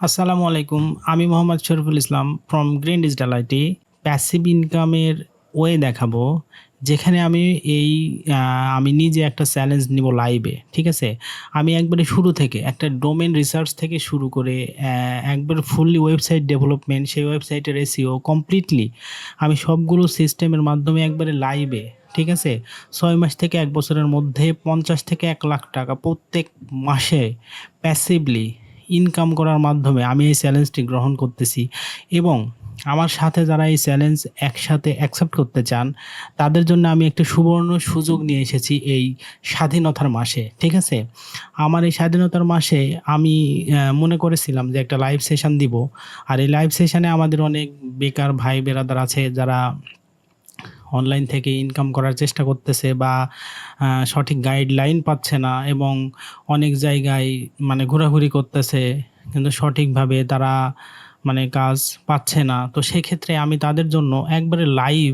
আসসালামু আলাইকুম। আমি Mohammad Shariful Islam from green digital IT. Passive ইনকামের ওয়ে দেখাবো, যেখানে আমি এই আ আমি নিজে একটা চ্যালেঞ্জ নিবো লাইভে। ঠিক আছে? আমি একবারে শুরু থেকে একটা ডোমেইন রিসার্চ থেকে শুরু করে একবারে ফুললি ওয়েবসাইট ডেভেলপমেন্ট, সেই ওয়েবসাইটের এসইও কমপ্লিটলি আমি সবগুলো সিস্টেমের মাধ্যমে একবারে লাইভে, ঠিক আছে? ৬ মাস থেকে ১ বছরের মধ্যে ৫০ থেকে ১,০০,০০০ টাকা প্রত্যেক মাসে প্যাসিভলি ইনকাম করার মাধ্যমে আমি এই চ্যালেঞ্জটি গ্রহণ করতেছি। এবং আমার সাথে যারা এই চ্যালেঞ্জ একসাথে অ্যাকসেপ্ট করতে চান, তাদের জন্য আমি একটা সুবর্ণ সুযোগ নিয়ে এসেছি এই স্বাধীনতার মাসে। ঠিক আছে? আমার এই স্বাধীনতার মাসে আমি মনে করেছিলাম যে একটা লাইভ সেশন দিব। আর এই লাইভ সেশনে আমাদের অনেক বেকার ভাই বেরাদার আছে যারা অনলাইন থেকে ইনকাম করার চেষ্টা করতেছে বা সঠিক গাইডলাইন পাচ্ছে না, এবং অনেক জায়গায় মানে ঘোরাঘুরি করতেছে, কিন্তু সঠিকভাবে তারা মানে কাজ পাচ্ছে না। তো সেক্ষেত্রে আমি তাদের জন্য একবারে লাইভ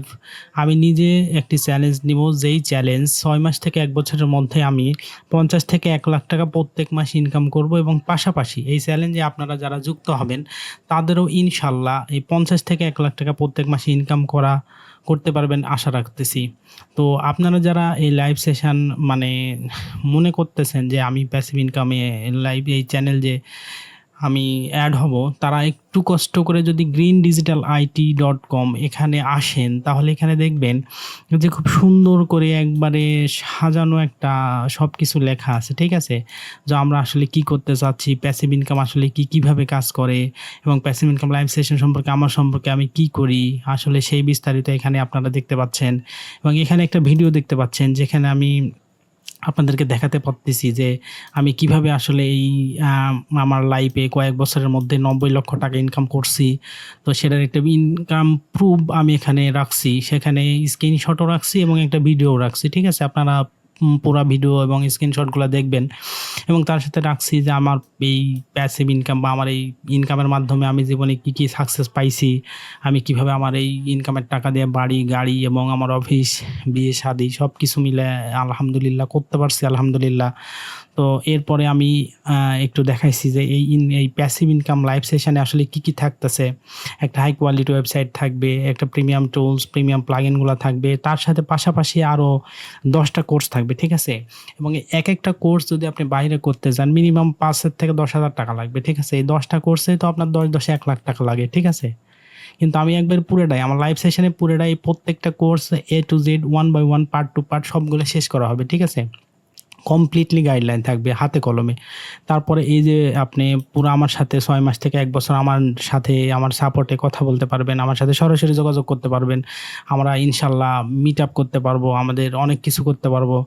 আমি নিজে একটি চ্যালেঞ্জ নিব, যেই চ্যালেঞ্জ ৬ মাস থেকে ১ বছরের মধ্যে আমি ৫০ থেকে ১,০০,০০০ টাকা প্রত্যেক মাসে ইনকাম করব। এবং পাশাপাশি এই চ্যালেঞ্জে আপনারা যারা যুক্ত হবেন, তাদেরও ইনশাল্লাহ এই ৫০ থেকে ১,০০,০০০ টাকা প্রত্যেক মাসে ইনকাম করতে পারবেন আশা রাখতেছি। তো আপনারা যারা এই লাইভ সেশন মানে মনে করতেছেন যে আমি প্যাসিভ ইনকামে লাইভ এই চ্যানেল যে আমি অ্যাড হব, তারা একটু কষ্ট করে যদি greendigitalit.com এখানে আসেন, তাহলে এখানে দেখবেন যে খুব সুন্দর করে একবারে সাজানো একটা সব কিছু লেখা আছে। ঠিক আছে? যে আমরা আসলে কি করতে চাচ্ছি, প্যাসিভ ইনকাম আসলে কিভাবে কাজ করে, এবং প্যাসিভ ইনকাম লাইভ সেশন সম্পর্কে আমার সম্পর্কে আমি কি করি, আসলে সেই বিস্তারিত এখানে আপনারা দেখতে পাচ্ছেন। এবং এখানে একটা ভিডিও দেখতে পাচ্ছেন, যেখানে আমি আপনাদেরকে দেখাতে পারতেছি যে আমি কিভাবে আসলে এই আমার লাইফে কয়েক বছরের মধ্যে ৯০ লক্ষ টাকা ইনকাম করছি। তো সেটার একটা ইনকাম প্রুফ আমি এখানে রাখছি। সেখানে স্ক্রিনশটও রাখছি এবং একটা ভিডিওও রাখছি। ঠিক আছে? আপনারা পুরা ভিডিও এবং স্ক্রিনশটগুলা দেখবেন। এবং তার সাথে রাখছি যে আমার এই প্যাসিভ ইনকাম বা আমার এই ইনকামের মাধ্যমে আমি জীবনে কী সাকসেস পাইছি। আমি কিভাবে আমার এই ইনকামের টাকা দিয়ে বাড়ি, গাড়ি এবং আমার অফিস, বিয়ে, শাদী সবকিছু মিলে আলহামদুলিল্লাহ করতে পারছি আলহামদুলিল্লাহ। তো এরপরে আমি একটু দেখাইছি যে এই প্যাসিভ ইনকাম লাইভ সেশনে আসলে কি থাকতেছে। একটা হাই কোয়ালিটি ওয়েবসাইট থাকবে, একটা প্রিমিয়াম টুলস, প্রিমিয়াম প্লাগইনগুলা থাকবে। তার সাথে পাশাপাশি আরও ১০ টা কোর্স থাকবে। ঠিক আছে? এবং একটা কোর্স যদি আপনি বাইরে করতে যান, মিনিমাম ৫,০০০ থেকে ১০,০০০ টাকা লাগবে। ঠিক আছে? এই ১০ টা কোর্সে তো আপনার ১০ ১,০০,০০০ টাকা লাগে। ঠিক আছে? কিন্তু আমি একবার পুরোটাই আমার লাইভ সেশনে পুরোটাই প্রত্যেকটা course A to Z 1 by 1 part to part সবগুলো শেষ করা হবে। ঠিক আছে? কমপ্লিটলি গাইডলাইন থাকবে হাতে কলমে। তারপরে এই যে আপনি পুরো আমার সাথে ৬ মাস থেকে ১ বছর আমার সাথে আমার সাপোর্টে কথা বলতে পারবেন। আমার সাথে সরাসরি যোগাযোগ করতে পারবেন। আমরা ইনশাল্লাহ মিট আপ করতে পারবো। আমাদের অনেক কিছু করতে পারবো।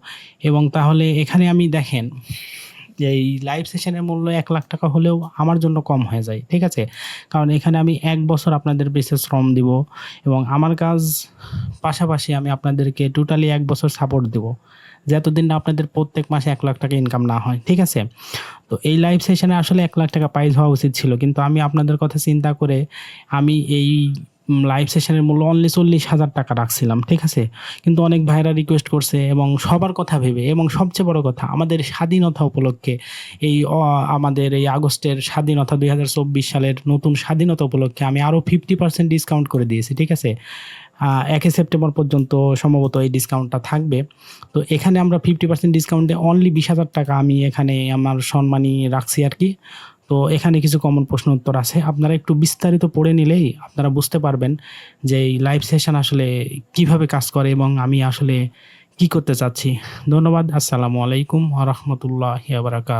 এবং তাহলে এখানে আমি দেখেন যে এই লাইভ সেশনের মূল্য ৳১,০০,০০০ টাকা হলেও আমার জন্য কম হয়ে যায়। ঠিক আছে? কারণ এখানে আমি ১ বছর আপনাদের বেঁচে শ্রম দিব, এবং আমার কাজ পাশাপাশি আমি আপনাদেরকে টোটালি ১ বছর সাপোর্ট দিব। যতদিন না আপনাদের প্রত্যেক মাসে ৳১,০০,০০০ টাকা ইনকাম না হয়। ঠিক আছে? তো এই লাইভ সেশনে আসলে ৳১,০০,০০০ টাকা প্রাইস হওয়া উচিত ছিল। কিন্তু আমি আপনাদের কথা চিন্তা করে আমি এই লাইভ সেশনের মূল্য অনলি ৳৪০,০০০ টাকা রাখছিলাম। ঠিক আছে? কিন্তু অনেক ভাইরা রিকোয়েস্ট করছে, এবং সবার কথা ভেবে, এবং সবচেয়ে বড় কথা আমাদের স্বাধীনতা উপলক্ষে এই আমাদের এই আগস্টের স্বাধীনতা ২০২৪ সালের নতুন স্বাধীনতা উপলক্ষে আমি আরও 50% ডিসকাউন্ট করে দিয়েছি। ঠিক আছে? ১ সেপ্টেম্বর পর্যন্ত সম্ভবত এই ডিসকাউন্টটা থাকবে। তো এখানে আমরা 50% ডিসকাউন্টে অনলি ৳২০,০০০ টাকা আমি এখানে আমার সম্মানী রাখছি আরকি। তো এখানে কিছু কমন প্রশ্ন উত্তর আছে। আপনারা একটু বিস্তারিত পড়ে নিলেই আপনারা বুঝতে পারবেন যে এই লাইভ সেশন আসলে কিভাবে কাজ করে এবং আমি আসলে কি করতে চাচ্ছি। ধন্যবাদ। আসসালামু আলাইকুম ওয়া রাহমাতুল্লাহি ওয়া বারাকাতুহু।